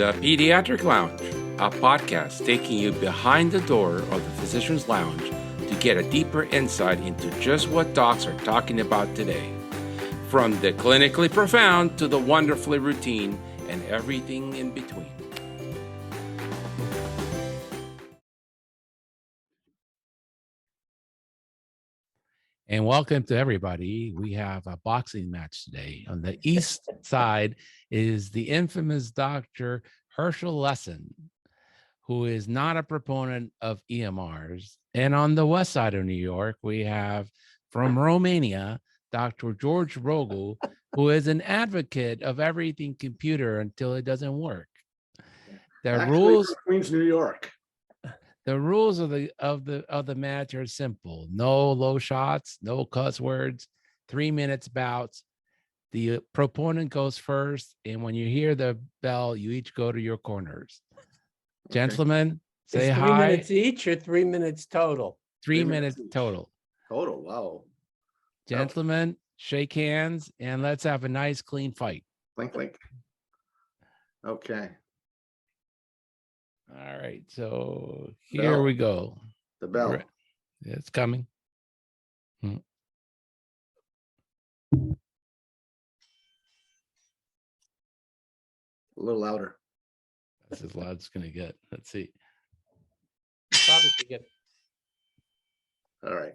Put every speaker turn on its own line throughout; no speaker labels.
The Pediatric Lounge, a podcast taking you behind the door of the physician's lounge to get a deeper insight into just what docs are talking about today. From the clinically profound to the wonderfully routine and everything in between.
And welcome to everybody. We have a boxing match today. On the east side is the infamous Dr. Hershel Lessin, who is not a proponent of EMRs. And on the west side of New York, we have from Romania, Dr. George Rogu, who is an advocate of everything computer until it doesn't work. The rules
Queens, New York.
The rules of the match are simple. No low shots, no cuss words, 3 minutes bouts. The proponent goes first, and when you hear the bell, you each go to your corners. Okay. Gentlemen, say hi.
3 minutes each or 3 minutes total?
3 minutes total.
Total, wow.
Gentlemen, shake hands, and let's have a nice, clean fight.
Clink, clink. Okay.
All right, so here we go.
The bell.
It's coming.
A little louder.
That's as loud as it's going to get. Let's see.
Probably should get.
All right.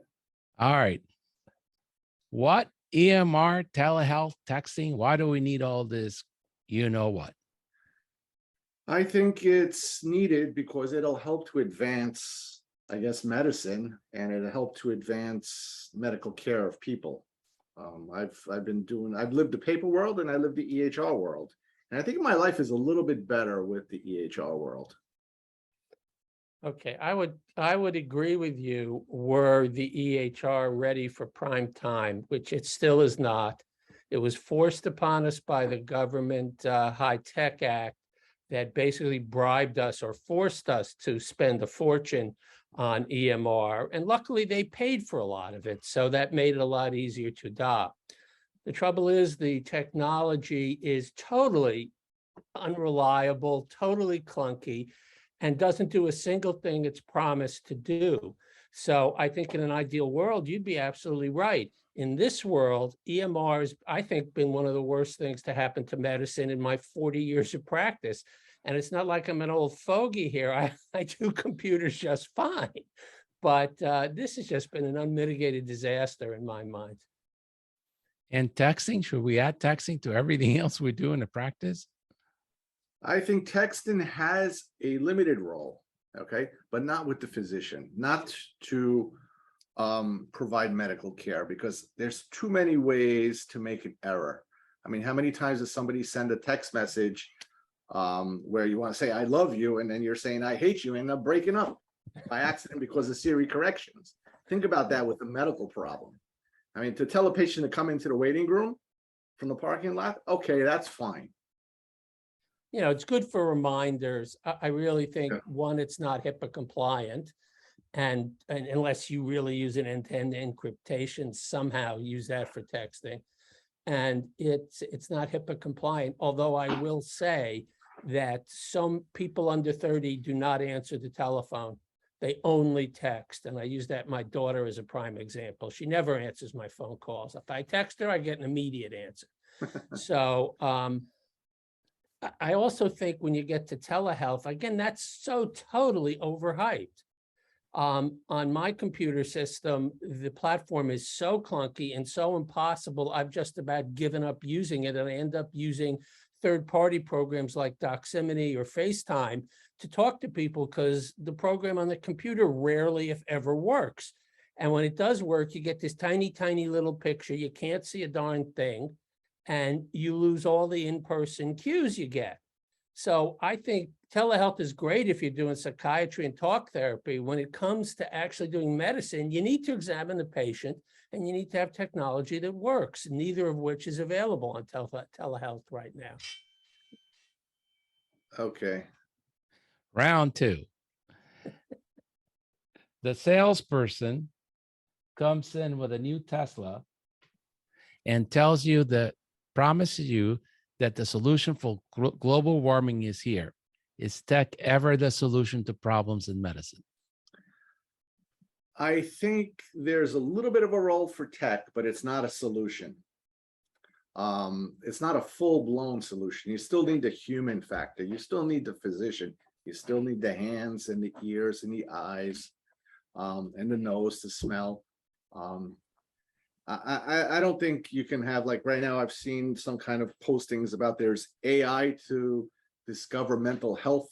All right. What? EMR, telehealth, texting? Why do we need all this? You know what?
I think it's needed because it'll help to advance, I guess, medicine, and it'll help to advance medical care of people. I've lived the paper world and I lived the EHR world. And I think my life is a little bit better with the EHR world.
Okay, I would agree with you. Were the EHR ready for prime time, which it still is not. It was forced upon us by the government High Tech Act that basically bribed us or forced us to spend a fortune on EMR. And luckily they paid for a lot of it. So that made it a lot easier to adopt. The trouble is the technology is totally unreliable, totally clunky, and doesn't do a single thing it's promised to do. So I think in an ideal world, you'd be absolutely right. In this world, EMR has, I think, been one of the worst things to happen to medicine in my 40 years of practice. And it's not like I'm an old fogey here. I do computers just fine. But this has just been an unmitigated disaster in my mind.
And texting, should we add texting to everything else we do in the practice?
I think texting has a limited role, okay, but not with the physician, not to provide medical care, because there's too many ways to make an error. I mean, how many times does somebody send a text message where you want to say, I love you, and then you're saying, I hate you, and end up breaking up by accident because of Siri corrections? Think about that with a medical problem. I mean, to tell a patient to come into the waiting room from the parking lot, okay, that's fine.
You know, it's good for reminders. I really think, one, it's not HIPAA compliant. And unless you really use an end-to-end encryptation, somehow use that for texting. And it's not HIPAA compliant, although I will say that some people under 30 do not answer the telephone. They only text. And I use that my daughter as a prime example. She never answers my phone calls. If I text her, I get an immediate answer. So I also think when you get to telehealth, again, that's so totally overhyped. On my computer system, the platform is so clunky and so impossible, I've just about given up using it, and I end up using third-party programs like Doximity or FaceTime to talk to people because the program on the computer rarely, if ever, works. And when it does work, you get this tiny, tiny little picture. You can't see a darn thing, and you lose all the in-person cues you get. So I think telehealth is great if you're doing psychiatry and talk therapy. When it comes to actually doing medicine, you need to examine the patient and you need to have technology that works, neither of which is available on telehealth right now.
Okay.
Round two. The salesperson comes in with a new Tesla and tells you that, promises you that the solution for global warming is here. Is tech ever the solution to problems in medicine?
I think there's a little bit of a role for tech, but it's not a solution. It's not a full-blown solution. You still need the human factor. You still need the physician. You still need the hands and the ears and the eyes, and the nose to smell. I don't think you can have, like right now, I've seen some kind of postings about there's AI to discover mental health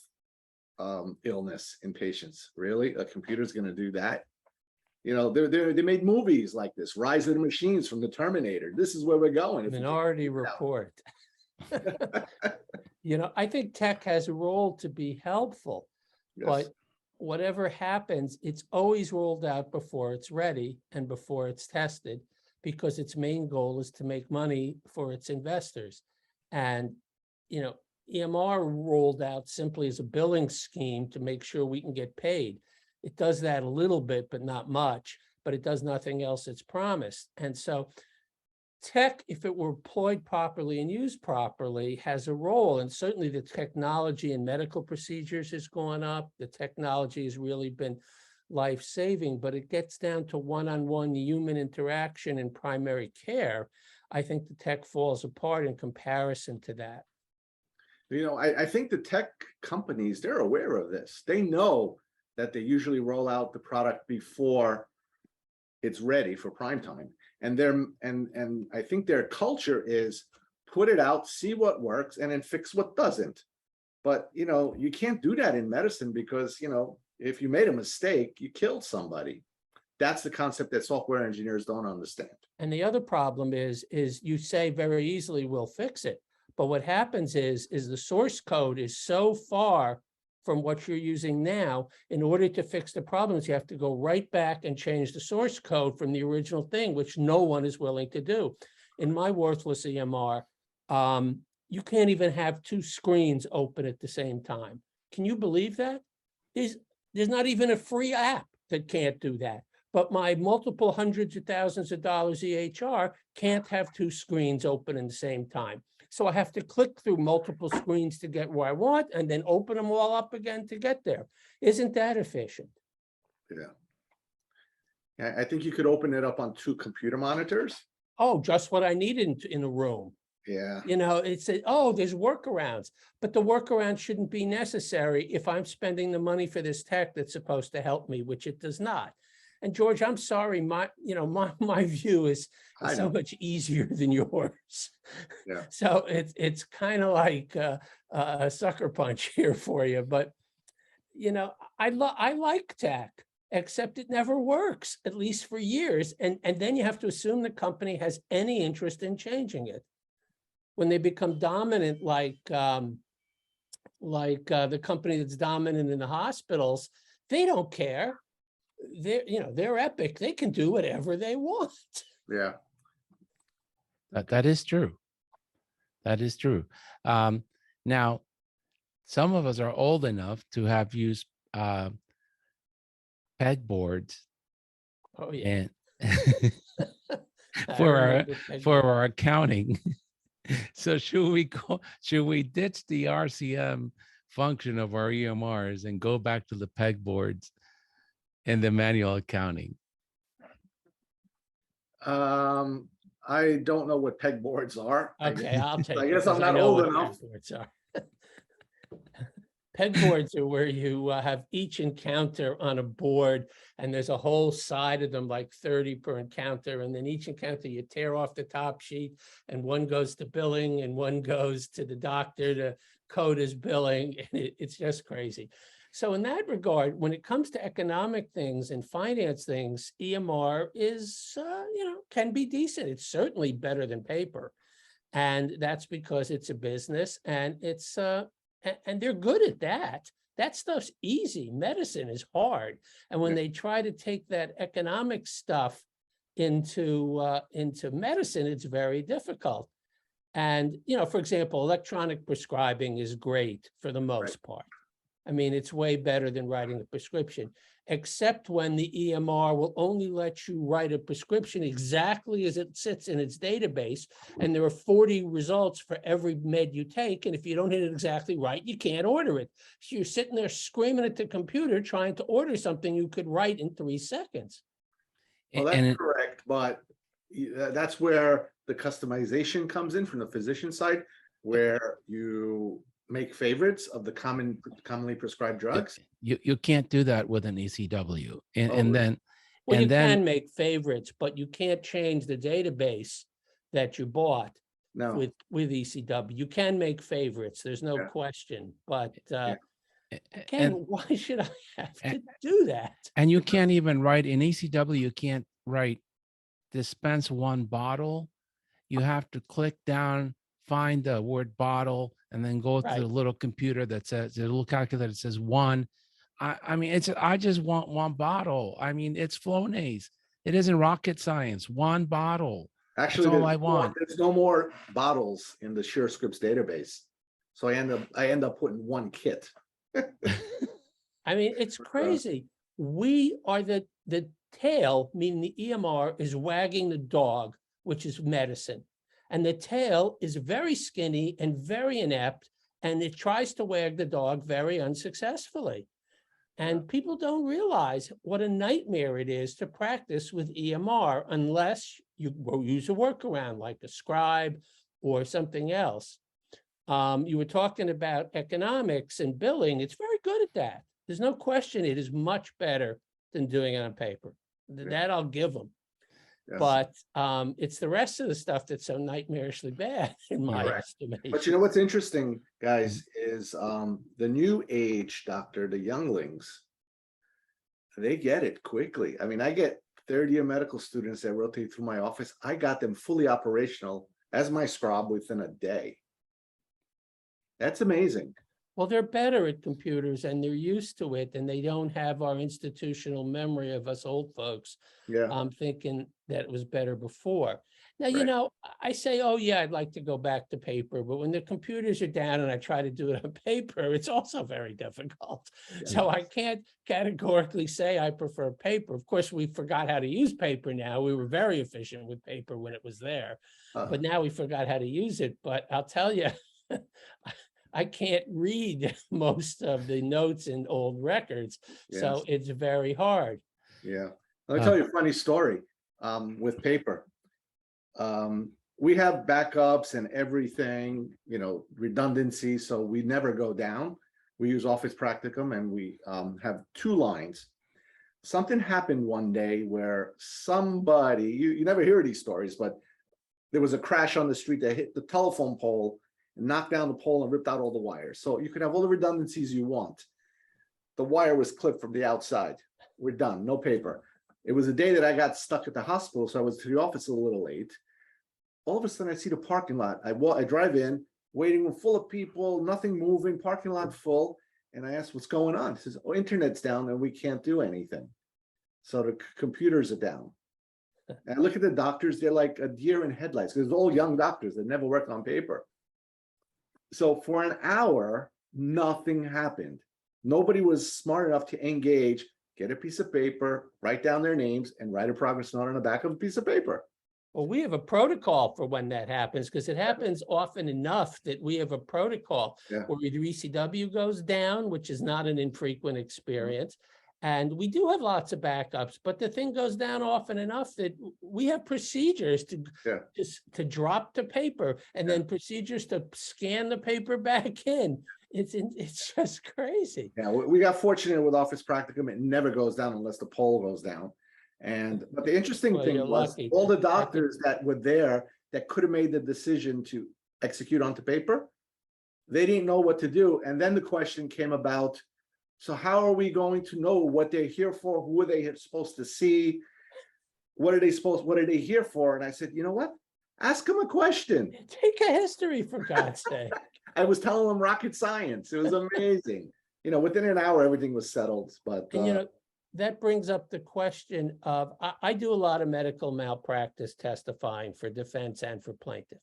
illness in patients. Really? A computer's going to do that? You know, they made movies like this, Rise of the Machines from the Terminator. This is where we're going.
Minority Report. You know, I think tech has a role to be helpful,
Yes.
but whatever happens, it's always rolled out before it's ready and before it's tested, because its main goal is to make money for its investors. And, you know, EMR rolled out simply as a billing scheme to make sure we can get paid. It does that a little bit, but not much, but it does nothing else it's promised. And so tech, if it were employed properly and used properly, has a role. And certainly the technology in medical procedures has gone up. The technology has really been life-saving, but it gets down to one-on-one human interaction in primary care. I think the tech falls apart in comparison to that.
You know, I think the tech companies, they're aware of this. They know that they usually roll out the product before it's ready for prime time. And I think their culture is put it out, see what works, and then fix what doesn't. But, you know, you can't do that in medicine because, you know, if you made a mistake, you killed somebody. That's the concept that software engineers don't understand.
And the other problem is you say very easily, we'll fix it. But what happens is the source code is so far from what you're using now. In order to fix the problems, you have to go right back and change the source code from the original thing, which no one is willing to do. In my worthless EMR, you can't even have two screens open at the same time. Can you believe that? There's not even a free app that can't do that. But my multiple hundreds of thousands of dollars EHR can't have two screens open at the same time. So I have to click through multiple screens to get where I want and then open them all up again to get there. Isn't that efficient?
Yeah. I think you could open it up on two computer monitors.
Oh, just what I needed in a room.
Yeah.
You know, it's oh, there's workarounds, but the workaround shouldn't be necessary if I'm spending the money for this tech that's supposed to help me, which it does not. And George, I'm sorry, my view is so much easier than yours.
Yeah.
So it's kind of like a sucker punch here for you. But you know, I like tech, except it never works, at least for years. And then you have to assume the company has any interest in changing it. When they become dominant, like the company that's dominant in the hospitals, they don't care. They're Epic. They can do whatever they want.
Yeah.
That is true. That is true. Now, some of us are old enough to have used pegboards.
Oh yeah.
And for our accounting. So should we ditch the RCM function of our EMRs and go back to the pegboards and the manual accounting?
I don't know what pegboards are.
Okay, I'll take it.
I guess I'm not old enough.
Pegboards are where you have each encounter on a board, and there's a whole side of them, like 30 per encounter, and then each encounter you tear off the top sheet, and one goes to billing and one goes to the doctor to code as billing, and it's just crazy. So in that regard, when it comes to economic things and finance things, EMR is, can be decent. It's certainly better than paper. And that's because it's a business and it's, and they're good at that. That stuff's easy. Medicine is hard. And when they try to take that economic stuff into medicine, it's very difficult. And, for example, electronic prescribing is great for the most part. I mean, it's way better than writing a prescription, except when the EMR will only let you write a prescription exactly as it sits in its database. And there are 40 results for every med you take. And if you don't hit it exactly right, you can't order it. So you're sitting there screaming at the computer trying to order something you could write in 3 seconds.
Well, that's correct, but that's where the customization comes in from the physician side, where you make favorites of the commonly prescribed drugs.
You can't do that with an ECW. And,
Oh,
and then,
Well,
and
you
then,
can make favorites, but you can't change the database that you bought
No,
with ECW. You can make favorites, there's no
Yeah.
question, but
Yeah.
again, why should I have to do that?
and you can't even write in ECW, you can't write dispense 1 bottle. You have to click down, find the word bottle, and then go to the
Right.
little computer that says, the little calculator that says 1. I mean, I just want 1 bottle. I mean, it's Flonase. It isn't rocket science. 1 bottle.
actually,
all I want.
There's no more bottles in the SureScripts database, so I end up putting 1 kit.
I mean, it's crazy. We are the tail, meaning the EMR is wagging the dog, which is medicine. And the tail is very skinny and very inept, and it tries to wag the dog very unsuccessfully. And people don't realize what a nightmare it is to practice with EMR unless you use a workaround like a scribe or something else. You were talking about economics and billing. It's very good at that. There's no question it is much better than doing it on paper. That I'll give them.
Yes.
But it's the rest of the stuff that's so nightmarishly bad in my
Correct.
estimation.
But you know what's interesting, guys, is the new age doctor, the younglings, they get it quickly. I mean, I get third-year medical students that rotate through my office. I got them fully operational as my scrub within a day. That's amazing.
Well, they're better at computers and they're used to it, and they don't have our institutional memory of us old folks.
Yeah.
Thinking that it was better before. Now, you
Right.
know, I say, oh yeah, I'd like to go back to paper, but when the computers are down and I try to do it on paper, it's also very difficult. So I can't categorically say I prefer paper. Of course, we forgot how to use paper now. We were very efficient with paper when it was there, but now we forgot how to use it. But I'll tell you, I can't read most of the notes in old records, so it's very hard.
Yeah. Let me tell you a funny story with paper. We have backups and everything, you know, redundancy, so we never go down. We use Office Practicum and we have 2 lines. Something happened one day where somebody, you never hear these stories, but there was a crash on the street that hit the telephone pole, knocked down the pole and ripped out all the wires. So you could have all the redundancies you want. The wire was clipped from the outside. We're done, no paper. It was a day that I got stuck at the hospital, so I was to the office a little late. All of a sudden I see the parking lot. I drive in, waiting room full of people, nothing moving, parking lot full. And I asked, what's going on? He says, oh, internet's down and we can't do anything. So the computers are down. And I look at the doctors, they're like a deer in headlights, because they're all young doctors that never worked on paper. So for an hour, nothing happened. Nobody was smart enough to engage, get a piece of paper, write down their names, and write a progress note on the back of a piece of paper.
Well, we have a protocol for when that happens, because it happens often enough that we have a protocol where either ECW goes down, which is not an infrequent experience. And we do have lots of backups, but the thing goes down often enough that we have procedures to just to drop the paper and then procedures to scan the paper back in. It's just crazy.
Yeah, we got fortunate with Office Practicum. It never goes down unless the pole goes down. But the interesting thing was
lucky.
all the doctors that were there that could have made the decision to execute onto paper, they didn't know what to do. And then the question came about, so how are we going to know what they're here for? Who are they supposed to see? What are they here for? And I said, you know what? Ask them a question.
Take a history, for God's sake.
I was telling them rocket science. It was amazing. You know, within an hour, everything was settled. But
and, you know, that brings up the question of, I do a lot of medical malpractice testifying for defense and for plaintiff.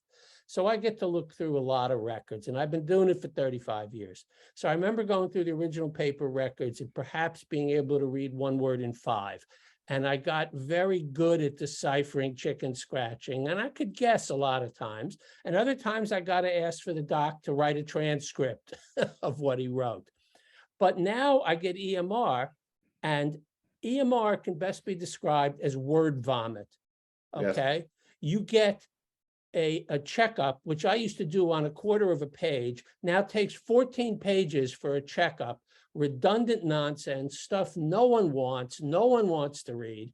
So I get to look through a lot of records, and I've been doing it for 35 years. So I remember going through the original paper records and perhaps being able to read one word in 5. And I got very good at deciphering chicken scratching, and I could guess a lot of times. And other times I got to ask for the doc to write a transcript of what he wrote. But now I get EMR, and EMR can best be described as word vomit, okay? Yes. You get a checkup, which I used to do on a quarter of a page, now takes 14 pages for a checkup, redundant nonsense, stuff no one wants to read.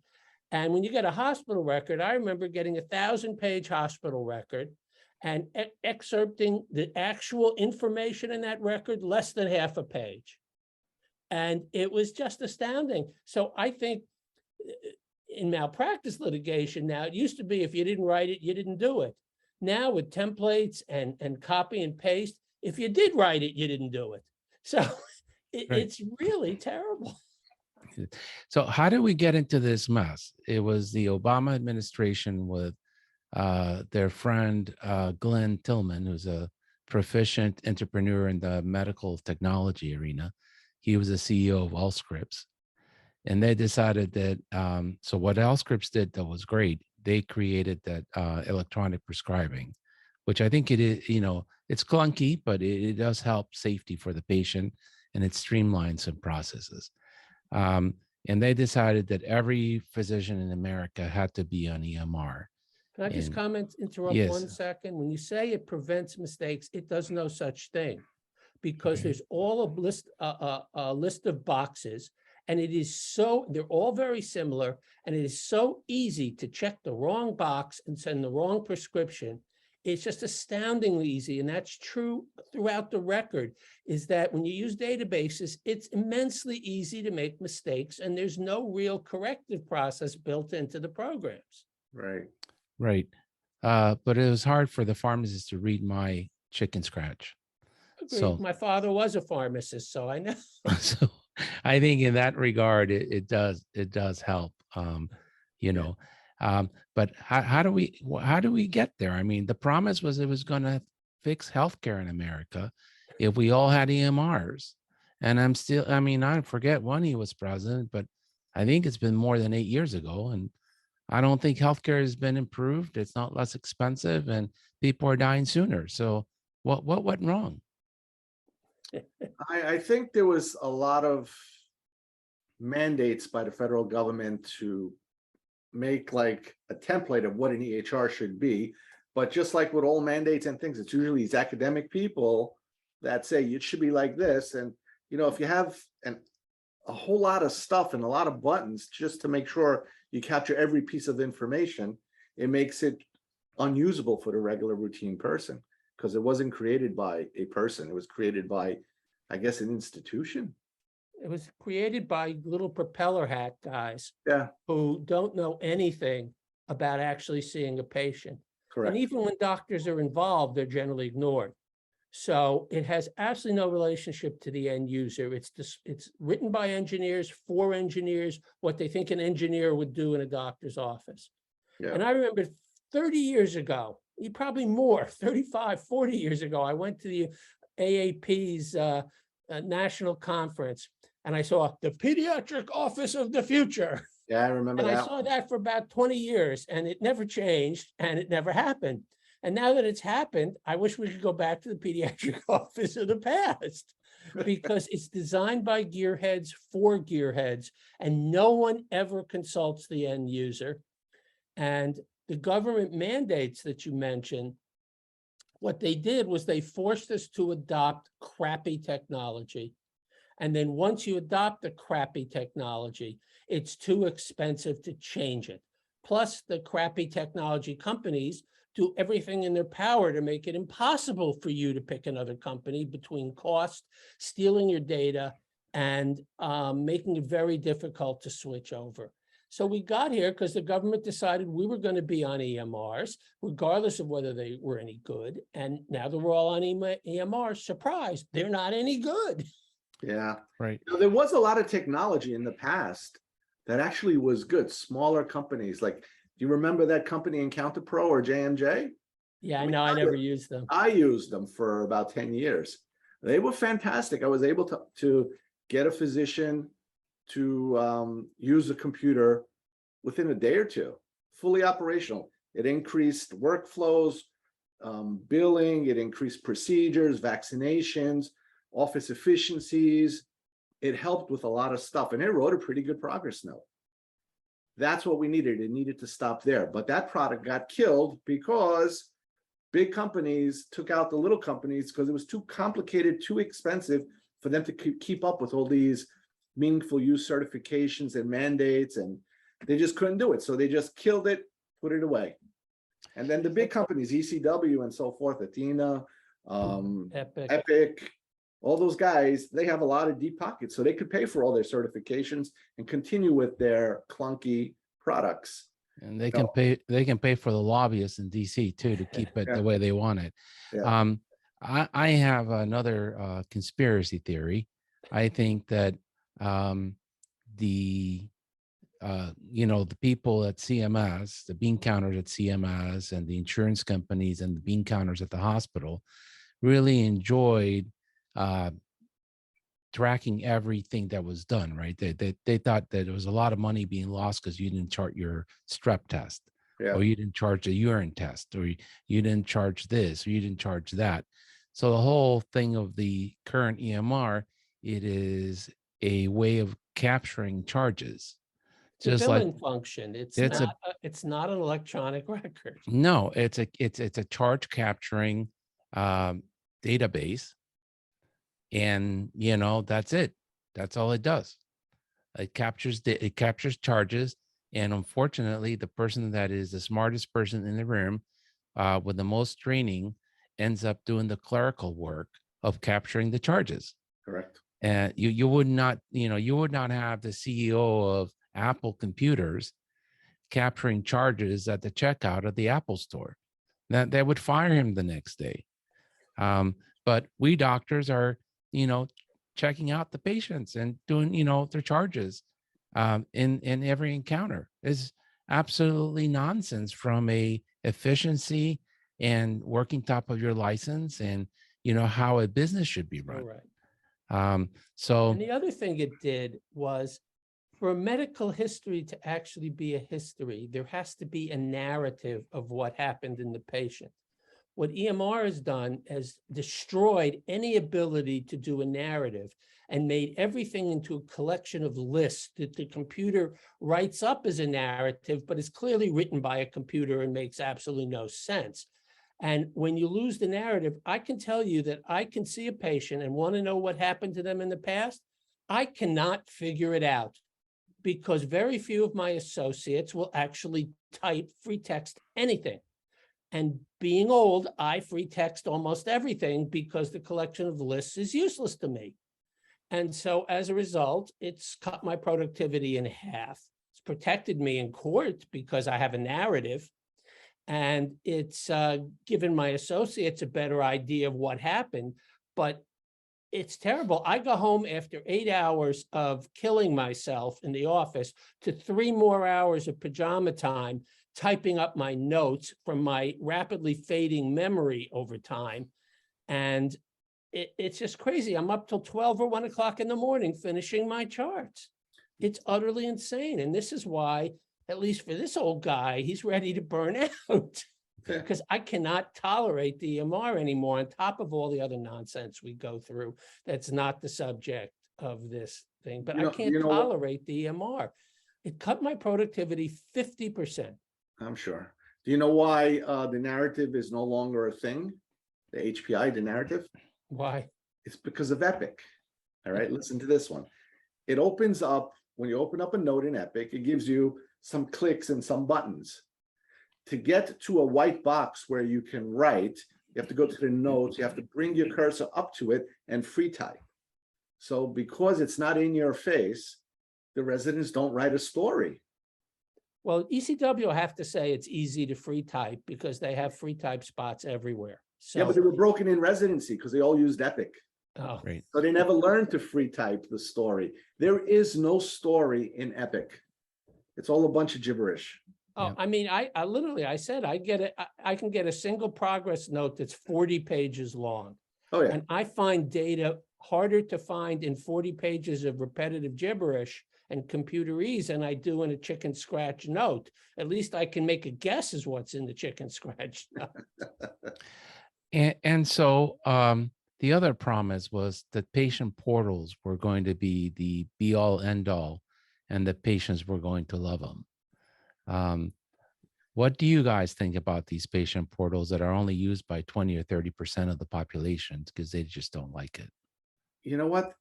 And when you get a hospital record, I remember getting a 1,000-page hospital record and excerpting the actual information in that record less than half a page. And it was just astounding. So I think in malpractice litigation now, it used to be if you didn't write it, you didn't do it. Now with templates and copy and paste, if you did write it, you didn't do it. So it's really terrible.
So how did we get into this mess? It was the Obama administration with their friend Glenn Tillman, who's a proficient entrepreneur in the medical technology arena. He was the CEO of Allscripts. And they decided that, so what Allscripts did that was great, they created that electronic prescribing, which I think it is, you know, it's clunky, but it does help safety for the patient, and it streamlines some processes. And they decided that every physician in America had to be on EMR.
Can I just interrupt
yes.
1 second? When you say it prevents mistakes, it does no such thing, because there's all a list of boxes, and it is so, they're all very similar, and it is so easy to check the wrong box and send the wrong prescription. It's just astoundingly easy, and that's true throughout the record, is that when you use databases, it's immensely easy to make mistakes, and there's no real corrective process built into the programs.
Right.
Right. But it was hard for the pharmacist to read my chicken scratch.
Agreed.
So
my father was a pharmacist, so I know.
So I think in that regard, it does help, you know, but how do we get there? I mean, the promise was it was going to fix healthcare in America if we all had EMRs. And I forget when he was president, but I think it's been more than 8 years ago. And I don't think healthcare has been improved. It's not less expensive, and people are dying sooner. So what went wrong?
I think there was a lot of mandates by the federal government to make like a template of what an EHR should be. But just like with all mandates and things, it's usually these academic people that say it should be like this. And, you know, if you have a whole lot of stuff and a lot of buttons just to make sure you capture every piece of information, it makes it unusable for the regular routine person, because it wasn't created by a person. It was created by, I guess, an institution.
It was created by little propeller hat guys,
yeah,
who don't know anything about actually seeing a patient.
Correct.
And even when doctors are involved, they're generally ignored. So it has absolutely no relationship to the end user. It's written by engineers for engineers, what they think an engineer would do in a doctor's office. Yeah. And I remember 30 years ago, probably more, 35, 40 years ago, I went to the AAP's national conference, and I saw the Pediatric Office of the Future.
Yeah, I remember that.
And I saw that for about 20 years, and it never changed, and it never happened. And now that it's happened, I wish we could go back to the Pediatric Office of the past, because it's designed by gearheads for gearheads, and no one ever consults the end user. And the government mandates that you mentioned, what they did was they forced us to adopt crappy technology. And then once you adopt the crappy technology, it's too expensive to change it. Plus, the crappy technology companies do everything in their power to make it impossible for you to pick another company, between cost, stealing your data, and making it very difficult to switch over. So we got here because the government decided we were going to be on EMRs, regardless of whether they were any good. And now that we're all on EMRs, surprise, they're not any good.
Yeah,
right.
You know, there was a lot of technology in the past that actually was good. Smaller companies, like, do you remember that company Encounter Pro or JMJ?
Yeah, I know. I never used them.
I used them for about 10 years. They were fantastic. I was able to get a physician to use the computer within a day or two, fully operational. It increased workflows, billing, it increased procedures, vaccinations, office efficiencies. It helped with a lot of stuff, and it wrote a pretty good progress note. That's what we needed. It needed to stop there. But that product got killed because big companies took out the little companies because it was too complicated, too expensive for them to keep up with all these meaningful use certifications and mandates, and they just couldn't do it. So they just killed it, put it away. And then the big companies, ECW and so forth, Athena, Epic, all those guys, they have a lot of deep pockets, so they could pay for all their certifications and continue with their clunky products.
And they can pay for the lobbyists in DC too to keep it the way they want it.
Yeah.
I have another conspiracy theory. I think that the people at CMS, the bean counters at CMS, and the insurance companies and the bean counters at the hospital really enjoyed tracking everything that was done, right? They thought that there was a lot of money being lost because you didn't chart your strep test, or you didn't charge a urine test, or you didn't charge this, or you didn't charge that. So the whole thing of the current EMR, it is a way of capturing charges.
It's a billing function. It's not an electronic record.
No, it's a charge capturing database. And that's it. That's all it does. It captures charges, and unfortunately, the person that is the smartest person in the room, with the most training, ends up doing the clerical work of capturing the charges.
Correct.
And you would not have the CEO of Apple Computers capturing charges at the checkout of the Apple store. That they would fire him the next day. But we doctors are checking out the patients and doing, their charges in every encounter. Is absolutely nonsense from a efficiency and working top of your license and, how a business should be run.
Right.
So
and the other thing it did was, for a medical history to actually be a history, there has to be a narrative of what happened in the patient. What EMR has done has destroyed any ability to do a narrative and made everything into a collection of lists that the computer writes up as a narrative, but is clearly written by a computer and makes absolutely no sense. And when you lose the narrative, I can tell you that I can see a patient and want to know what happened to them in the past. I cannot figure it out because very few of my associates will actually type free text anything. And being old, I free text almost everything because the collection of lists is useless to me. And so as a result, it's cut my productivity in half. It's protected me in court because I have a narrative, and it's given my associates a better idea of what happened, but it's terrible. I go home after 8 hours of killing myself in the office to 3 more hours of pajama time, typing up my notes from my rapidly fading memory over time. And it's just crazy. I'm up till 12 or 1 o'clock in the morning finishing my charts. It's utterly insane. And this is why, at least for this old guy, he's ready to burn out because I cannot tolerate the EMR anymore on top of all the other nonsense we go through. That's not the subject of this thing, but I can't tolerate the EMR. It cut my productivity 50%.
I'm sure. Do you know why the narrative is no longer a thing? The HPI, the narrative?
Why?
It's because of Epic. All right, listen to this one. It opens up, when you open up a note in Epic, it gives you some clicks and some buttons. To get to a white box where you can write, you have to go to the notes, you have to bring your cursor up to it and free type. So because it's not in your face, the residents don't write a story.
Well, ECW, I have to say it's easy to free type because they have free type spots everywhere. So,
yeah, but they were broken in residency because they all used Epic.
Oh,
right.
So they never learned to free type the story. There is no story in Epic. It's all a bunch of gibberish.
Oh,
Yeah.
I mean, I literally, I said, I can get a single progress note that's 40 pages long.
Oh, yeah.
And I find data harder to find in 40 pages of repetitive gibberish and computerese than I do in a chicken scratch note. At least I can make a guess as what's in the chicken scratch note.
And so the other promise was that patient portals were going to be the be all end all, and the patients were going to love them. What do you guys think about these patient portals that are only used by 20 or 30% of the population because they just don't like it?
You know what?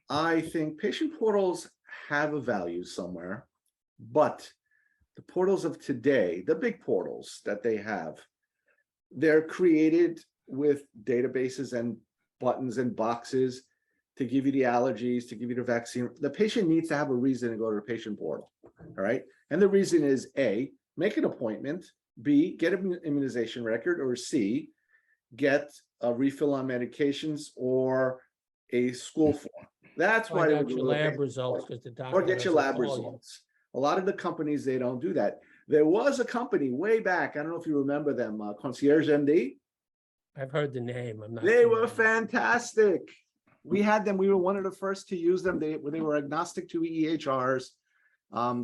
I think patient portals have a value somewhere, but the portals of today, the big portals that they have, they're created with databases and buttons and boxes to give you the allergies, to give you the vaccine. The patient needs to have a reason to go to the patient portal, all right? And the reason is A, make an appointment, B, get an immunization record, or C, get a refill on medications or a school form. That's why
Find
they
out
would
your
go to the
lab
patient
results
portal.
because the doctor
Or get your
doesn't
lab
call you.
results. A lot of the companies, they don't do that. There was a company way back, I don't know if you remember them, Concierge MD.
I've heard the name. I'm not.
They were
familiar.
fantastic. We had them. We were one of the first to use them. They were agnostic to EHRs.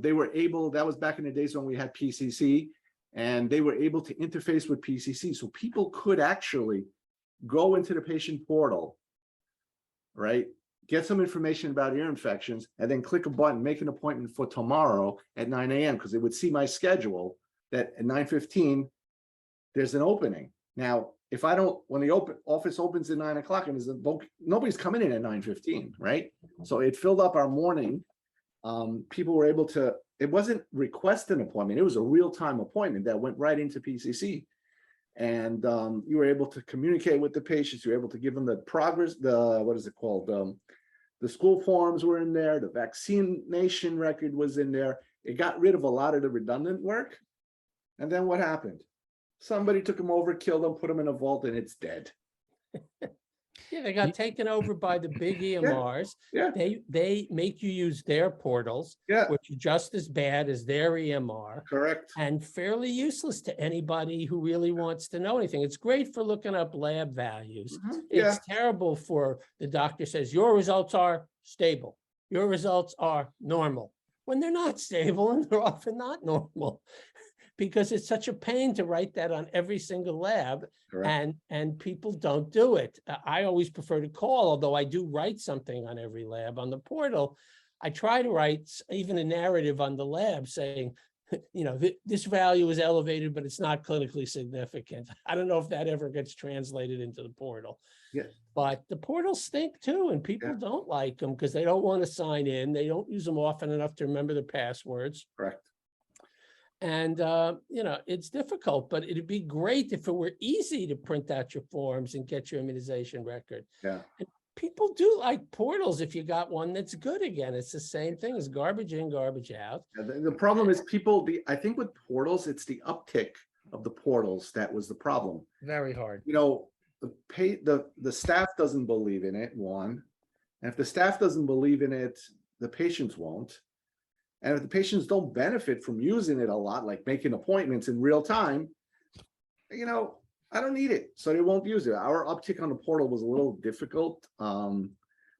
They were able, that was back in the days when we had PCC, and they were able to interface with PCC. So people could actually go into the patient portal, right? Get some information about ear infections, and then click a button, make an appointment for tomorrow at 9 a.m. because they would see my schedule that at 9:15, there's an opening. Now, if I don't, when the office opens at 9 o'clock and nobody's coming in at 9:15, right? So it filled up our morning. People were able to, it wasn't request an appointment. It was a real-time appointment that went right into PCC. And you were able to communicate with the patients. You were able to give them the progress, what is it called? The school forms were in there. The vaccination record was in there. It got rid of a lot of the redundant work. And then what happened? Somebody took them over, killed them, put them in a vault, and it's dead.
Yeah, they got taken over by the big EMRs.
Yeah.
They make you use their portals,
Yeah,
which are just as bad as their EMR
correct.
and fairly useless to anybody who really wants to know anything. It's great for looking up lab values.
Yeah,
It's terrible for the doctor says, your results are stable. Your results are normal. When they're not stable and they're often not normal. Because it's such a pain to write that on every single lab,
correct.
and people don't do it. I always prefer to call, although I do write something on every lab on the portal. I try to write even a narrative on the lab saying, you know, this value is elevated, but it's not clinically significant. I don't know if that ever gets translated into the portal.
Yeah.
But the portals stink too, and people don't like them because they don't want to sign in. They don't use them often enough to remember their passwords.
Correct.
And, you know, it's difficult, but it'd be great if it were easy to print out your forms and get your immunization record.
Yeah.
And people do like portals if you got one that's good again. It's the same thing as garbage in, garbage out.
The problem is people, I think with portals, it's the uptick of the portals that was the problem.
Very hard.
You know, the staff doesn't believe in it, one. And if the staff doesn't believe in it, the patients won't. And if the patients don't benefit from using it a lot, like making appointments in real time, you know, I don't need it. So they won't use it. Our uptick on the portal was a little difficult. But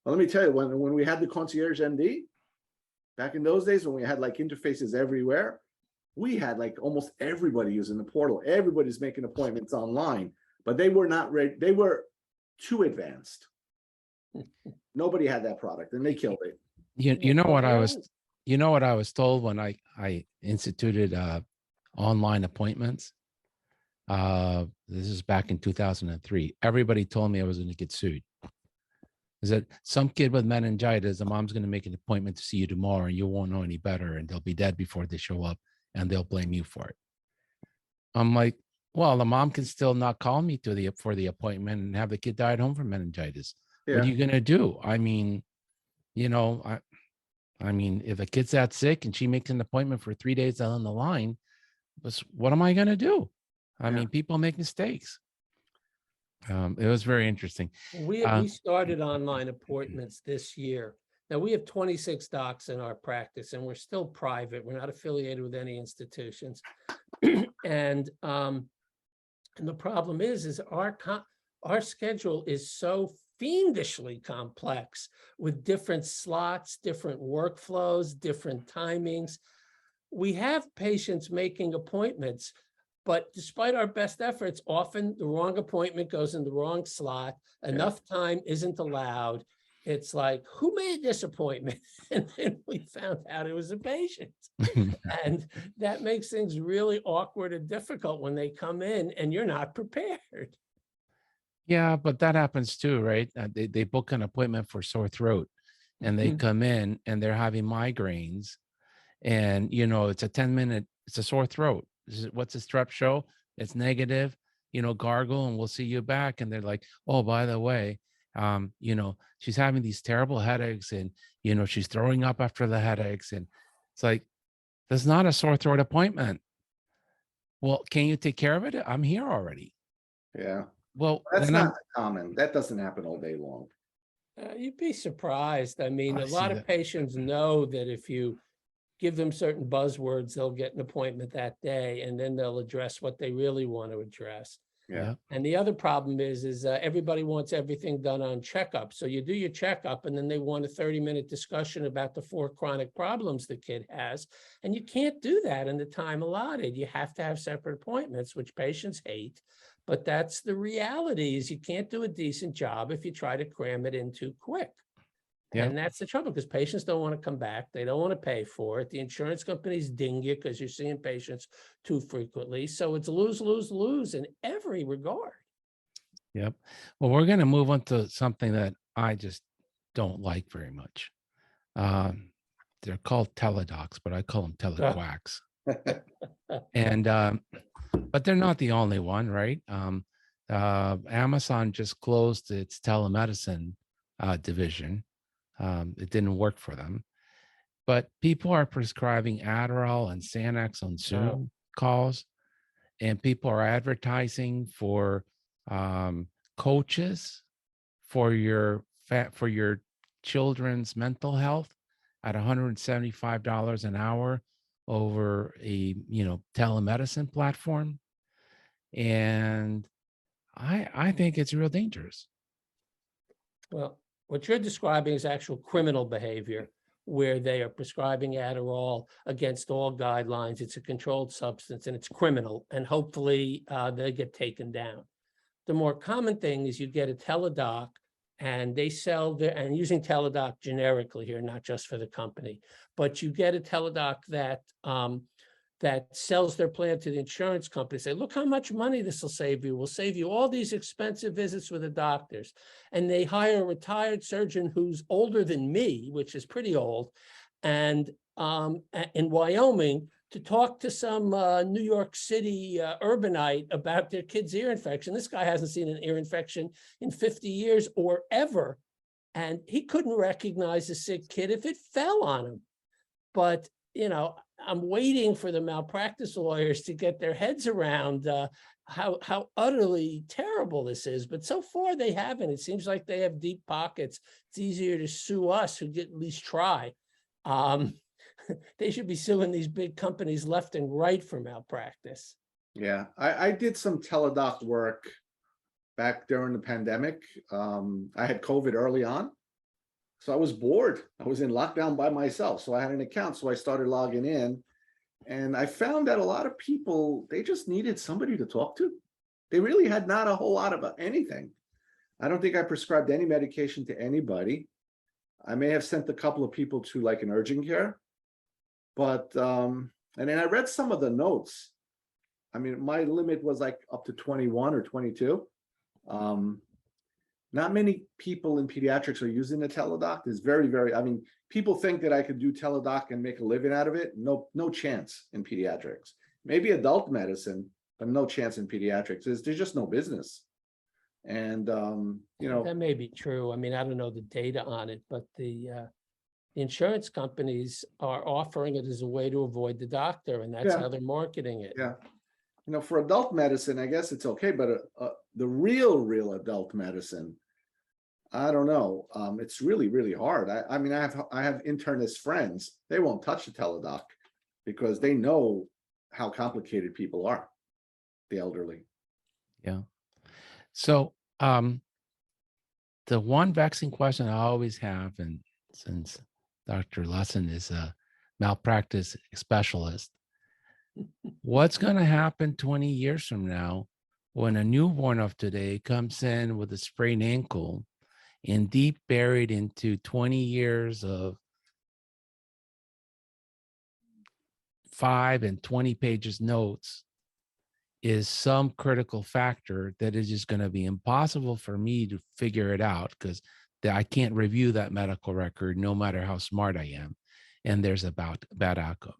let me tell you, when we had the Concierge MD, back in those days when we had like interfaces everywhere, we had like almost everybody using the portal. Everybody's making appointments online, but they were not ready. They were too advanced. Nobody had that product and they killed it.
You know what I was told when I instituted online appointments. This is back in 2003. Everybody told me I was going to get sued. Is that some kid with meningitis, the mom's going to make an appointment to see you tomorrow and you won't know any better and they'll be dead before they show up and they'll blame you for it. I'm like, well, the mom can still not call me for the appointment and have the kid die at home from meningitis.
Yeah.
What are you going to do? I mean, you know, I mean, if a kid's that sick and she makes an appointment for 3 days down the line, what am I going to do? I mean, people make mistakes. It was very interesting.
We started online appointments this year Now, we have 26 docs in our practice, and we're still private. We're not affiliated with any institutions. And the problem is our schedule is so fiendishly complex with different slots, different workflows, different timings. We have patients making appointments, but despite our best efforts, often the wrong appointment goes in the wrong slot. Enough time isn't allowed. It's like, who made this appointment? And then we found out it was a patient. And that makes things really awkward and difficult when they come in and you're not prepared.
Yeah, but that happens too, right? They book an appointment for sore throat and they come in and they're having migraines, and it's a 10-minute, it's a sore throat. What's the strep show? It's negative, gargle and we'll see you back. And they're like, oh, by the way, she's having these terrible headaches, and she's throwing up after the headaches. And it's like, that's not a sore throat appointment. Well, can you take care of it? I'm here already.
Yeah.
Well,
That's not common. That doesn't happen all day long.
You'd be surprised. I mean,
I
a lot
see
of
that.
patients know that if you give them certain buzzwords, they'll get an appointment that day, and then they'll address what they really want to address.
Yeah.
And the other problem is everybody wants everything done on checkup. So you do your checkup, and then they want a 30-minute discussion about the 4 chronic problems the kid has. And you can't do that in the time allotted. You have to have separate appointments, which patients hate. But that's the reality, is you can't do a decent job if you try to cram it in too quick.
Yeah.
And that's the trouble, because patients don't want to come back. They don't want to pay for it. The insurance companies ding you because you're seeing patients too frequently. So it's lose, lose, lose in every regard.
Yep. Well, we're going to move on to something that I just don't like very much. They're called teledocs, but I call them telequacks. And but they're not the only one, right? Amazon just closed its telemedicine division. It didn't work for them, but people are prescribing Adderall and Xanax on Zoom calls, and people are advertising for coaches for your children's mental health at $175 an hour over a telemedicine platform. And I think it's real dangerous.
Well, what you're describing is actual criminal behavior, where they are prescribing Adderall against all guidelines. It's a controlled substance and it's criminal, and hopefully they get taken down. The more common thing is you get a teledoc, and they sell and using teledoc generically here, not just for the company, but you get a teledoc that sells their plan to the insurance company. Say, look how much money this will save you. We'll save you all these expensive visits with the doctors. And they hire a retired surgeon who's older than me, which is pretty old, and in Wyoming, to talk to some New York City urbanite about their kid's ear infection. This guy hasn't seen an ear infection in 50 years or ever. And he couldn't recognize a sick kid if it fell on him. But, I'm waiting for the malpractice lawyers to get their heads around how utterly terrible this is. But so far they haven't. It seems like they have deep pockets. It's easier to sue us who get at least try. They should be suing these big companies left and right for malpractice.
Yeah, I did some teledoc work back during the pandemic. I had COVID early on, so I was bored. I was in lockdown by myself, so I had an account. So I started logging in, and I found that a lot of people, they just needed somebody to talk to. They really had not a whole lot about anything. I don't think I prescribed any medication to anybody. I may have sent a couple of people to like an urgent care. But, and then I read some of the notes. I mean, my limit was like up to 21 or 22. Not many people in pediatrics are using the teledoc. There's very, I mean, people think that I could do teledoc and make a living out of it. No chance in pediatrics. Maybe adult medicine, but no chance in pediatrics. There's just no business. And,
that may be true. I mean, I don't know the data on it, but the insurance companies are offering it as a way to avoid the doctor, and that's how they're marketing it.
Yeah. For adult medicine, I guess it's okay, but the real adult medicine, I don't know. It's really, really hard. I mean, I have internist friends. They won't touch the teledoc because they know how complicated people are, the elderly.
Yeah. So the one vexing question I always have, and since Dr. Lessin is a malpractice specialist, what's going to happen 20 years from now when a newborn of today comes in with a sprained ankle and deep buried into 20 years of 5 and 20 pages notes is some critical factor that is just going to be impossible for me to figure it out because I can't review that medical record no matter how smart I am. And there's a bad outcome.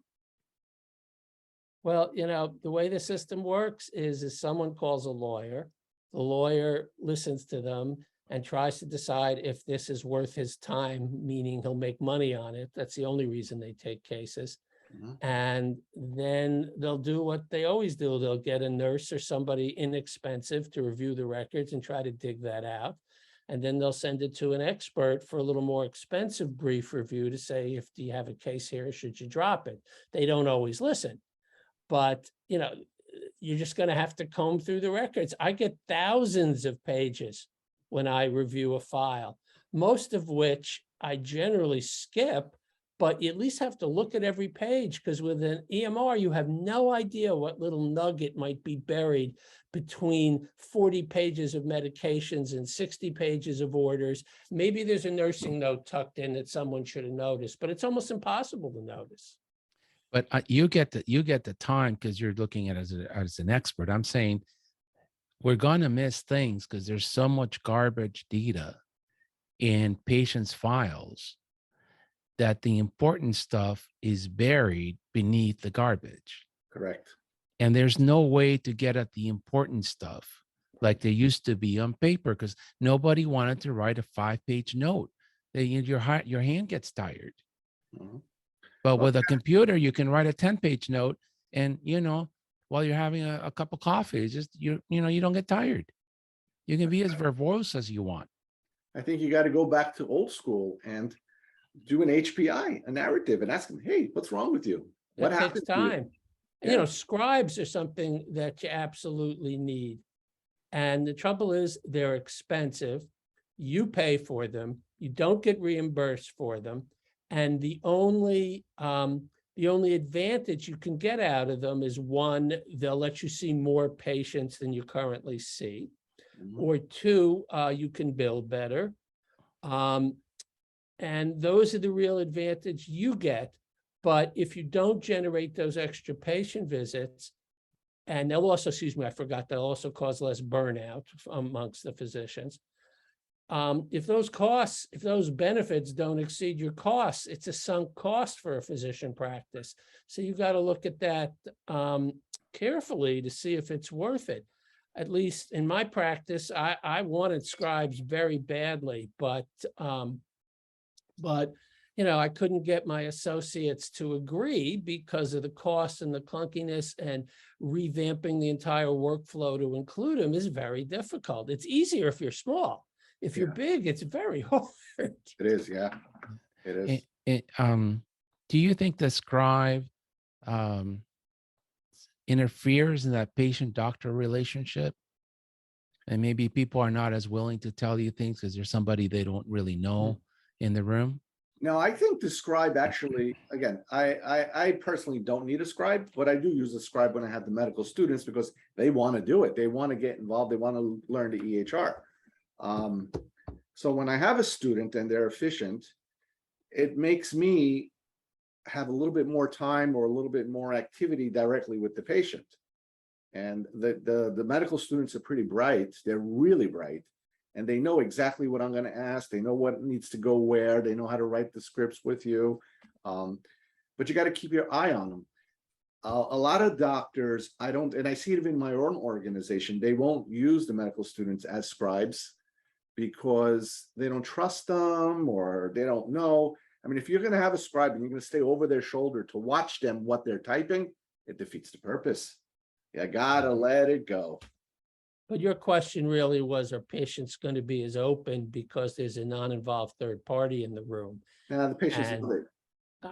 Well, the way the system works is someone calls a lawyer, the lawyer listens to them and tries to decide if this is worth his time, meaning he'll make money on it. That's the only reason they take cases. And then they'll do what they always do. They'll get a nurse or somebody inexpensive to review the records and try to dig that out. And then they'll send it to an expert for a little more expensive brief review to say, if do you have a case here, should you drop it? They don't always listen. But, you're just going to have to comb through the records. I get thousands of pages when I review a file, most of which I generally skip, but you at least have to look at every page because with an EMR, you have no idea what little nugget might be buried between 40 pages of medications and 60 pages of orders. Maybe there's a nursing note tucked in that someone should have noticed, but it's almost impossible to notice.
But you get the time because you're looking at it as an expert. I'm saying we're going to miss things because there's so much garbage data in patients' files that the important stuff is buried beneath the garbage.
Correct.
And there's no way to get at the important stuff like there used to be on paper because nobody wanted to write a 5-page note. Your hand gets tired.
Mm-hmm.
But with a computer, you can write a 10-page note and, while you're having a cup of coffee, it's just, you don't get tired. You can be as verbose as you want.
I think you got to go back to old school and do an HPI, a narrative, and ask them, hey, what's wrong with you? What
That
happened
takes
to you?
time.
Yeah.
Scribes are something that you absolutely need. And the trouble is they're expensive. You pay for them. You don't get reimbursed for them. And the only advantage you can get out of them is one, they'll let you see more patients than you currently see, or two, you can bill better. And those are the real advantage you get. But if you don't generate those extra patient visits, and they'll also, I forgot, they'll also cause less burnout amongst the physicians. If those benefits don't exceed your costs, it's a sunk cost for a physician practice. So you've got to look at that carefully to see if it's worth it. At least in my practice, I wanted scribes very badly, but I couldn't get my associates to agree because of the cost and the clunkiness, and revamping the entire workflow to include them is very difficult. It's easier if you're small. If you're big, it's very hard.
It is, yeah. It is.
Do you think the scribe interferes in that patient-doctor relationship? And maybe people are not as willing to tell you things because there's somebody they don't really know in the room?
No, I think the scribe actually, again, I personally don't need a scribe, but I do use a scribe when I have the medical students because they want to do it. They want to get involved. They want to learn the EHR. So when I have a student and they're efficient, it makes me have a little bit more time or a little bit more activity directly with the patient. And the medical students are pretty bright. They're really bright. And they know exactly what I'm going to ask. They know what needs to go where. They know how to write the scripts with you. But you got to keep your eye on them. A lot of doctors, and I see it in my own organization, they won't use the medical students as scribes because they don't trust them or they don't know. I mean, if you're going to have a scribe and you're going to stay over their shoulder to watch them, what they're typing, it defeats the purpose. You got to let it go.
But your question really was, are patients going to be as open because there's a non-involved third party in the room?
Now, the patients
And
love it.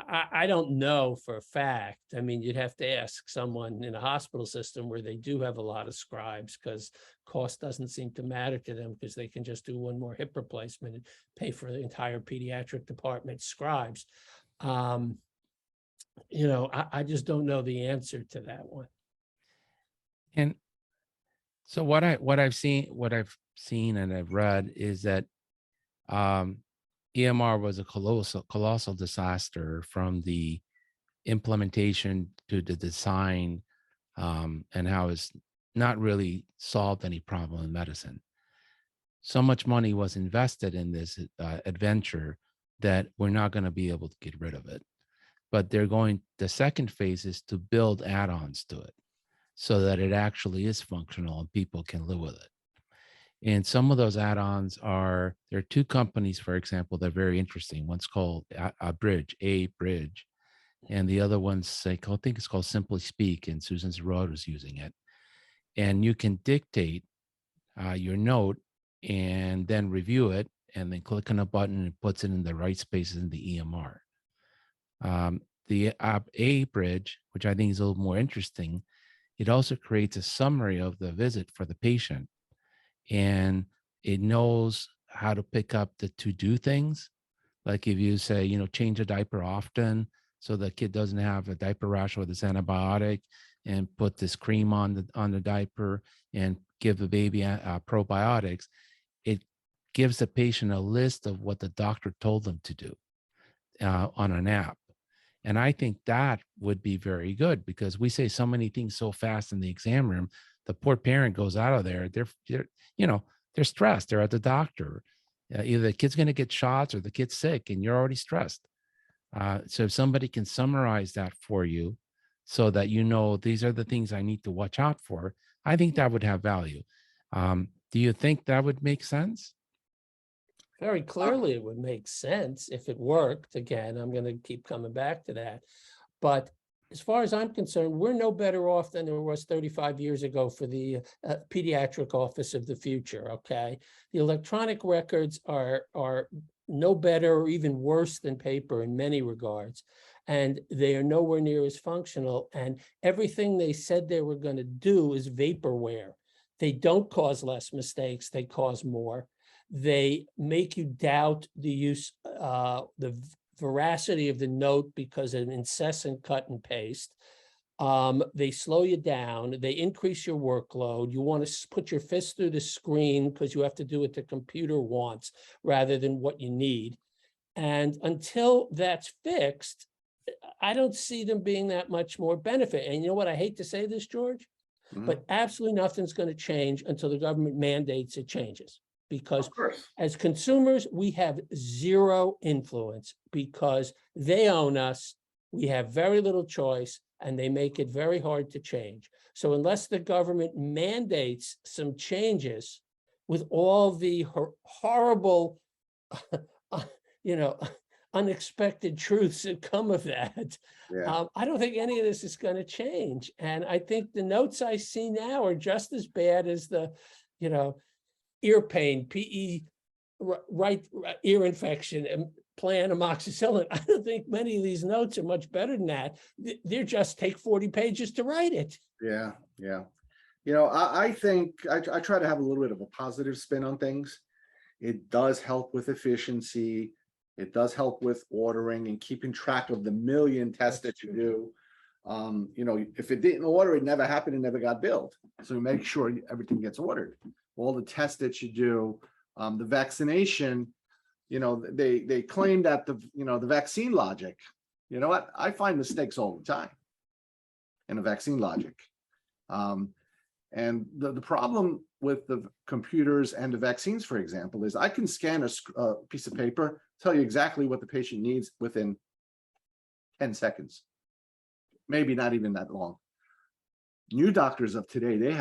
I don't know for a fact. I mean, you'd have to ask someone in a hospital system where they do have a lot of scribes, because cost doesn't seem to matter to them, because they can just do one more hip replacement and pay for the entire pediatric department scribes. You know, I just don't know the answer to that one.
And so what I've seen and I've read is that EMR was a colossal disaster, from the implementation to the design, and how it's not really solved any problem in medicine. So much money was invested in this adventure that we're not going to be able to get rid of it. But the second phase is to build add-ons to it so that it actually is functional and people can live with it. And some of those add-ons there are two companies, for example, that are very interesting. One's called Bridge, and the other one's, I think it's called Simply Speak, and Susan Zerode is using it. And you can dictate your note and then review it, and then click on a button and it puts it in the right spaces in the EMR. The Bridge, which I think is a little more interesting, it also creates a summary of the visit for the patient, and it knows how to pick up the to-do things. Like if you say, change a diaper often so the kid doesn't have a diaper rash with this antibiotic, and put this cream on the diaper, and give the baby probiotics, it gives the patient a list of what the doctor told them to do on an app. And I think that would be very good, because we say so many things so fast in the exam room. The poor parent goes out of there, they're stressed. They're at the doctor. Either the kid's going to get shots or the kid's sick, and you're already stressed. So if somebody can summarize that for you, so that these are the things I need to watch out for, I think that would have value. Do you think that would make sense?
Very clearly, it would make sense if it worked. Again, I'm going to keep coming back to that. But as far as I'm concerned, we're no better off than there was 35 years ago for the pediatric office of the future, okay? The electronic records are no better or even worse than paper in many regards. And they are nowhere near as functional. And everything they said they were going to do is vaporware. They don't cause less mistakes, they cause more. They make you doubt the use, the veracity of the note because of an incessant cut and paste. They slow you down, they increase your workload. You want to put your fist through the screen because you have to do what the computer wants rather than what you need. And until that's fixed, I don't see them being that much more benefit. And you know what? I hate to say this, George, but absolutely nothing's going to change until the government mandates it changes. Because as consumers, we have zero influence because they own us. We have very little choice, and they make it very hard to change. So unless the government mandates some changes with all the horrible, unexpected truths that come of that, I don't think any of this is going to change. And I think the notes I see now are just as bad as the, ear pain, right ear infection, and plan amoxicillin. I don't think many of these notes are much better than that. They're just take 40 pages to write it.
Yeah. I think I try to have a little bit of a positive spin on things. It does help with efficiency. It does help with ordering and keeping track of the million tests that you do. If it didn't order, it never happened and never got billed. So make sure everything gets ordered. All the tests that you do, the vaccination, they claim that the vaccine logic, you know what? I find mistakes all the time in the vaccine logic. And the problem with the computers and the vaccines, for example, is I can scan a piece of paper, tell you exactly what the patient needs within 10 seconds, maybe not even that long. New doctors of today, they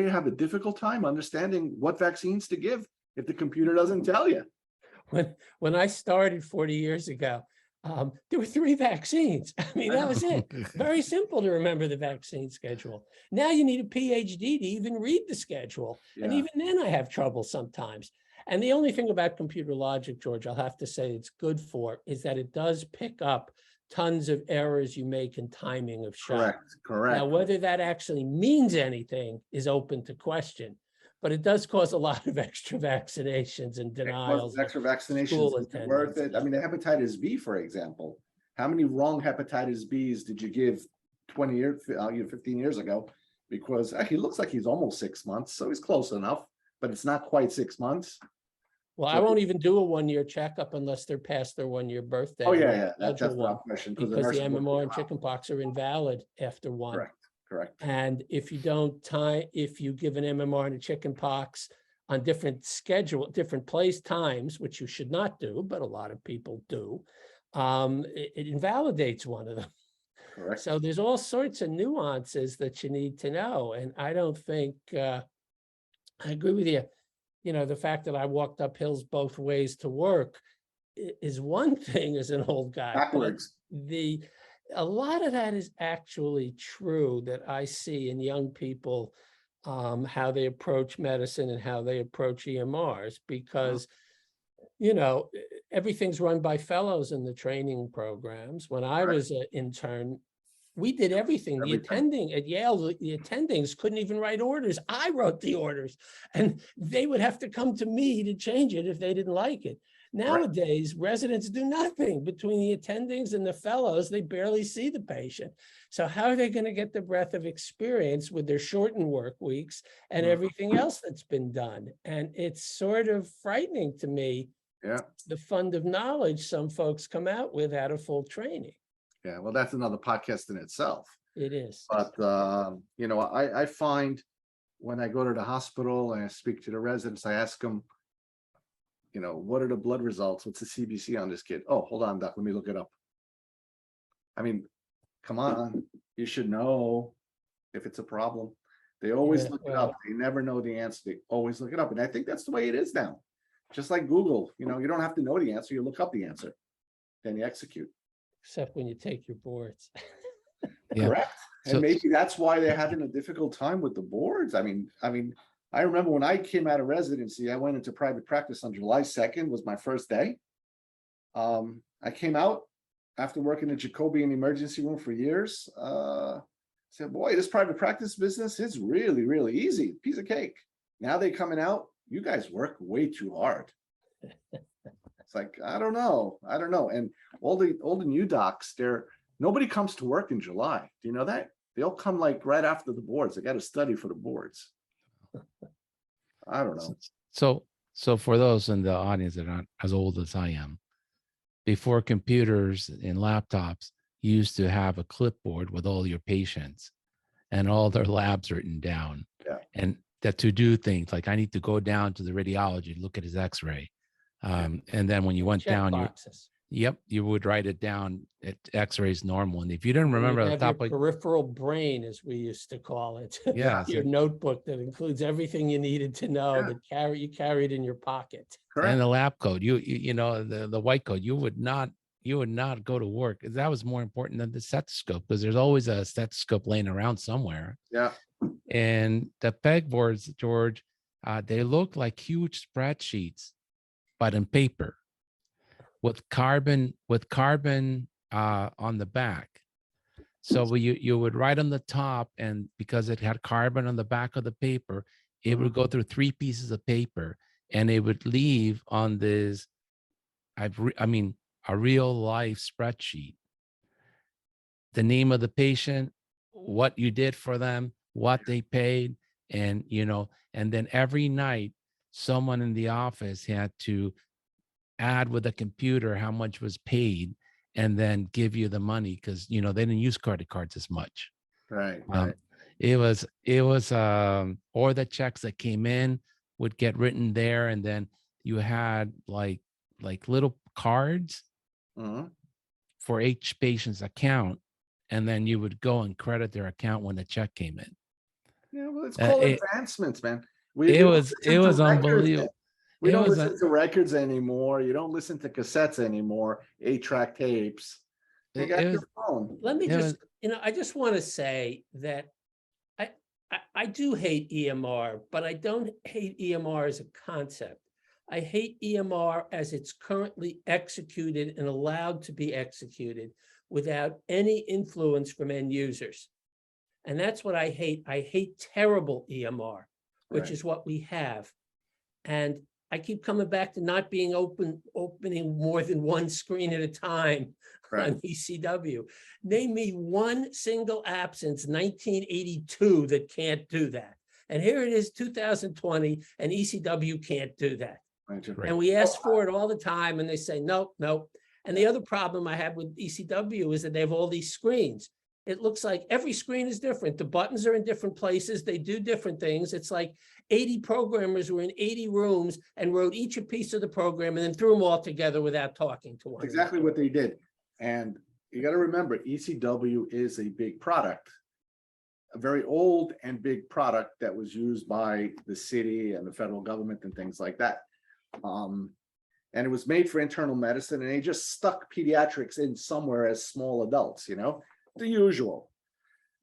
have a difficult time understanding what vaccines to give if the computer doesn't tell you.
When I started 40 years ago, there were 3 vaccines. I mean, that was it. Very simple to remember the vaccine schedule. Now you need a PhD to even read the schedule. And
Yeah.
even then I have trouble sometimes. And the only thing about computer logic, George, I'll have to say it's good for is that it does pick up tons of errors you make in timing of shot.
Correct.
Now, whether that actually means anything is open to question, but it does cause a lot of extra vaccinations and denials.
Extra vaccinations
school
is it worth it. I mean, the hepatitis B, for example, how many wrong hepatitis Bs did you give 20 years, 15 years ago? Because he looks like he's almost 6 months, so he's close enough, but it's not quite 6 months.
Well,
So-
I won't even do a 1-year checkup unless they're past their 1-year birthday.
Oh, yeah,
That's
that's
a
not
one,
a question.
because the MMR and chickenpox are invalid after 1.
Correct.
And if you don't if you give an MMR and a chickenpox on different different place times, which you should not do, but a lot of people do, it invalidates one of them.
Correct.
So there's all sorts of nuances that you need to know. And I don't think, I agree with you. You know, the fact that I walked up hills both ways to work is one thing as an old guy.
Backwards.
A lot of that is actually true that I see in young people, how they approach medicine and how they approach EMRs, because, you know, everything's run by fellows in the training programs. When I was an intern, we did everything. The attending at Yale, the attendings couldn't even write orders. I wrote the orders, and they would have to come to me to change it if they didn't like it. Nowadays, residents do nothing between the attendings and the fellows. They barely see the patient. So how are they going to get the breadth of experience with their shortened work weeks and everything else that's been done? And it's sort of frightening to me, the fund of knowledge some folks come out with out of full training.
Yeah, well, that's another podcast in itself.
It is.
But, you know, I find when I go to the hospital and I speak to the residents, I ask them, you know, what are the blood results? What's the CBC on this kid? Oh, hold on, doc, let me look it up. I mean, come on, you should know if it's a problem. They always look it up. They never know the answer. They always look it up. And I think that's the way it is now. Just like Google, you know, you don't have to know the answer. You look up the answer, then you execute.
Except when you take your boards.
Correct. And maybe that's why they're having a difficult time with the boards. I mean, I remember when I came out of residency, I went into private practice on July 2nd, was my first day. I came out after working at Jacoby in the emergency room for years. Said, boy, this private practice business is really, really easy. Piece of cake. Now they coming out, you guys work way too hard. It's like, I don't know. And all the new docs, nobody comes to work in July. Do you know that? They all come like right after the boards. They got to study for the boards. I don't know.
So for those in the audience that aren't as old as I am, before computers and laptops, you used to have a clipboard with all your patients and all their labs written down.
Yeah.
And that to do things like I need to go down to the radiology, look at his x-ray. And then when you went down, you would write it down at x-rays normal. And if you didn't remember the top,
peripheral brain, as we used to call it.
Yeah.
Your notebook that includes everything you needed to know that you carried in your pocket.
Correct.
And the lab code, you know, the white code, you would not go to work. That was more important than the stethoscope, because there's always a stethoscope laying around somewhere.
Yeah.
And the pegboards, George, they look like huge spreadsheets, but in paper with carbon on the back. So you would write on the top, and because it had carbon on the back of the paper, it would go through 3 pieces of paper, and it would leave on this, a real life spreadsheet, the name of the patient, what you did for them, what they paid, and, you know, and then every night someone in the office had to add with a computer how much was paid and then give you the money, because, you know, they didn't use credit cards as much.
Right.
It was or the checks that came in would get written there, and then you had like little cards for each patient's account, and then you would go and credit their account when the check came in.
Yeah, well, it's called advancements, man.
It was unbelievable.
We
It
don't
was
listen to records anymore. You don't listen to cassettes anymore, 8-track tapes. You
it
got
was
your phone.
Let me
it
just,
was
I just want to say that I do hate EMR, but I don't hate EMR as a concept. I hate EMR as it's currently executed and allowed to be executed without any influence from end users. And that's what I hate. I hate terrible EMR, which
Right.
is what we have. And I keep coming back to not being opening more than one screen at a time
Right.
on ECW. Name me one single app since 1982 that can't do that. And here it is, 2020, and ECW can't do that.
Right.
And we ask for it all the time, and they say, nope, nope. And the other problem I have with ECW is that they have all these screens. It looks like every screen is different. The buttons are in different places. They do different things. It's like 80 programmers were in 80 rooms and wrote each a piece of the program and then threw them all together without talking to one another.
Exactly what they did. And you got to remember, ECW is a big product, a very old and big product that was used by the city and the federal government and things like that. And it was made for internal medicine, and they just stuck pediatrics in somewhere as small adults, the usual.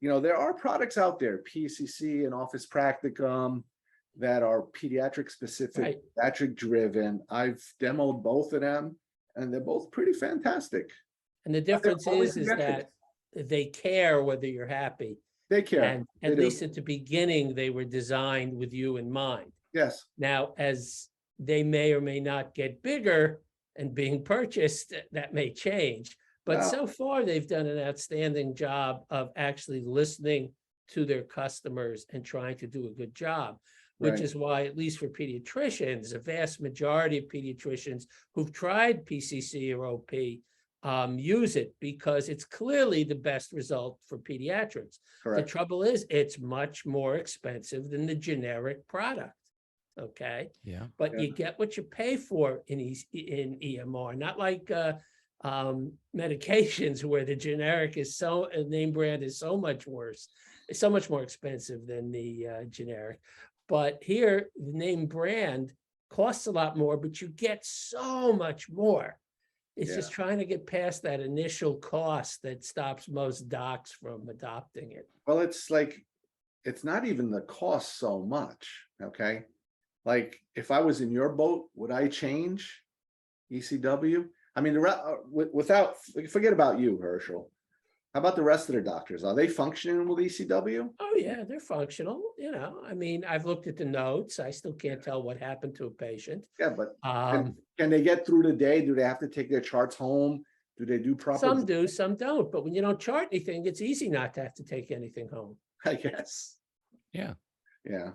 There are products out there, PCC and Office Practicum, that are pediatric specific,
Right.
pediatric driven. I've demoed both of them, and they're both pretty fantastic.
And the difference
always
is
metrics.
that they care whether you're happy.
They care.
And
They
at
do.
least at the beginning, they were designed with you in mind.
Yes.
Now, as they may or may not get bigger and being purchased, that may change. But
Wow.
so far, they've done an outstanding job of actually listening to their customers and trying to do a good job, which
Right.
is why, at least for pediatricians, a vast majority of pediatricians who've tried PCC or OP use it because it's clearly the best result for pediatrics. The
Correct.
trouble is, it's much more expensive than the generic product. Okay,
yeah.
but
Yeah.
you get what you pay for in EMR, not like medications where the generic is name brand is so much worse. It's so much more expensive than the generic. But here, the name brand costs a lot more, but you get so much more. It's
Yeah.
just trying to get past that initial cost that stops most docs from adopting it.
Well, it's not even the cost so much. Okay. Like, if I was in your boat, would I change ECW? I mean, without, forget about you, Herschel. How about the rest of the doctors? Are they functioning with ECW?
Oh, yeah, they're functional. I mean, I've looked at the notes. I still can't tell what happened to a patient.
Yeah, but
Um,
can they get through the day? Do they have to take their charts home? Do they do proper?
Some do, some don't. But when you don't chart anything, it's easy not to have to take anything home.
I guess.
Yeah.
Yeah.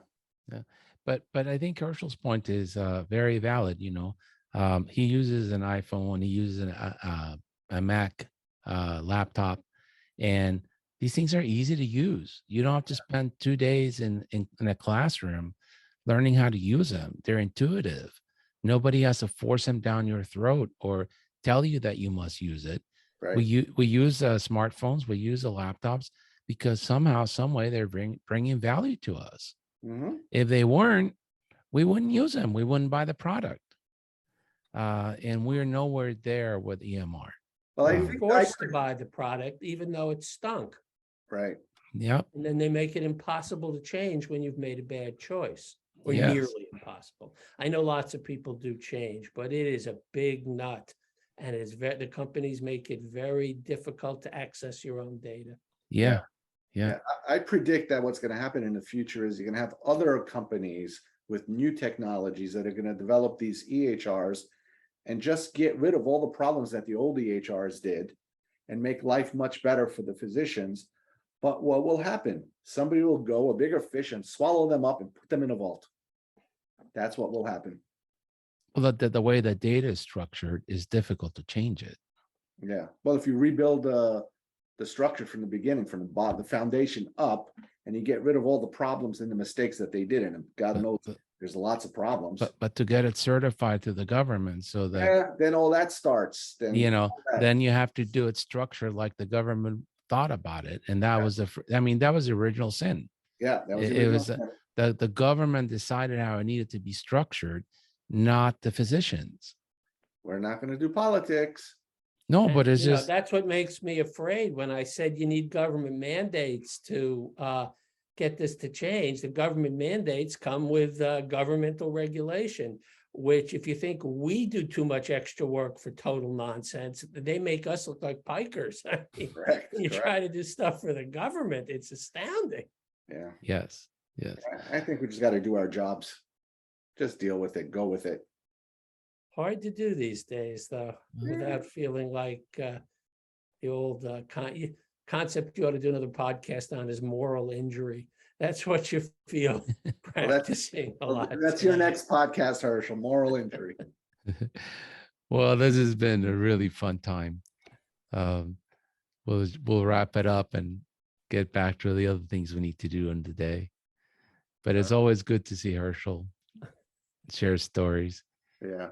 But I think Herschel's point is very valid. He uses an iPhone, he uses a Mac laptop, and these things are easy to use. You don't have to spend 2 days in a classroom learning how to use them. They're intuitive. Nobody has to force them down your throat or tell you that you must use it.
Right.
We use smartphones, we use the laptops because somehow, some way, they're bringing value to us.
Mm-hmm.
If they weren't, we wouldn't use them. We wouldn't buy the product. And we're nowhere there with EMR.
Well, I
Wow.
think
Forced to buy the product, even though it stunk.
right.
Yep.
And then they make it impossible to change when you've made a bad choice, or
Yes.
nearly impossible. I know lots of people do change, but it is a big nut. And the companies make it very difficult to access your own data.
Yeah. Yeah.
I predict that what's going to happen in the future is you're going to have other companies with new technologies that are going to develop these EHRs and just get rid of all the problems that the old EHRs did and make life much better for the physicians. But what will happen? Somebody will go, a bigger fish, and swallow them up and put them in a vault. That's what will happen.
Well, the way the data is structured is difficult to change it.
Yeah. Well, if you rebuild the structure from the beginning, from the bottom, the foundation up, and you get rid of all the problems and the mistakes that they did, and God knows there's lots of problems.
But to get it certified to the government so that
Then all that starts. Then
then you have to do it structured like the government thought about it, and that was that was the original sin.
Yeah, that was
It was the government decided how it needed to be structured, not the physicians.
We're not going to do politics.
No,
And,
but it's
you know,
just,
that's what makes me afraid when I said you need government mandates to get this to change. The government mandates come with governmental regulation, which if you think we do too much extra work for total nonsense, they make us look like pikers. I mean,
Correct.
when you
correct.
try to do stuff for the government, it's astounding.
Yeah.
yes.
I think we just got to do our jobs. Just deal with it. Go with it.
Hard to do these days, though, without feeling like the old concept you ought to do another podcast on is moral injury. That's what you feel practicing a lot.
That's your next podcast, Hershel. Moral injury.
Well, this has been a really fun time. We'll wrap it up and get back to the other things we need to do in the day. But it's always good to see Hershel share stories.
Yeah.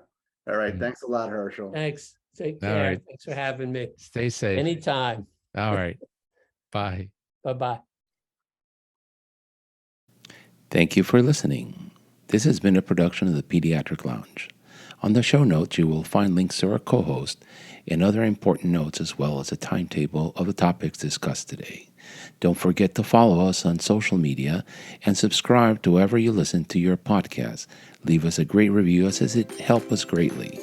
All right.
Mm.
Thanks a lot, Hershel.
Thanks. Take
All
care.
right.
Thanks for having me.
Stay safe.
Anytime.
All right. Bye.
Bye-bye.
Thank you for listening. This has been a production of the Pediatric Lounge. On the show notes, you will find links to our co-host and other important notes, as well as a timetable of the topics discussed today. Don't forget to follow us on social media and subscribe to wherever you listen to your podcast. Leave us a great review, as it helps us greatly.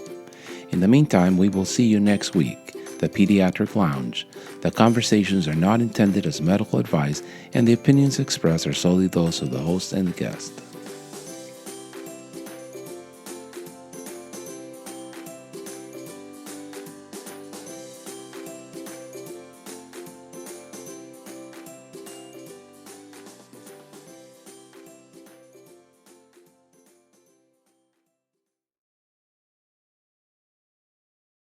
In the meantime, we will see you next week. The Pediatric Lounge. The conversations are not intended as medical advice, and the opinions expressed are solely those of the host and the guest.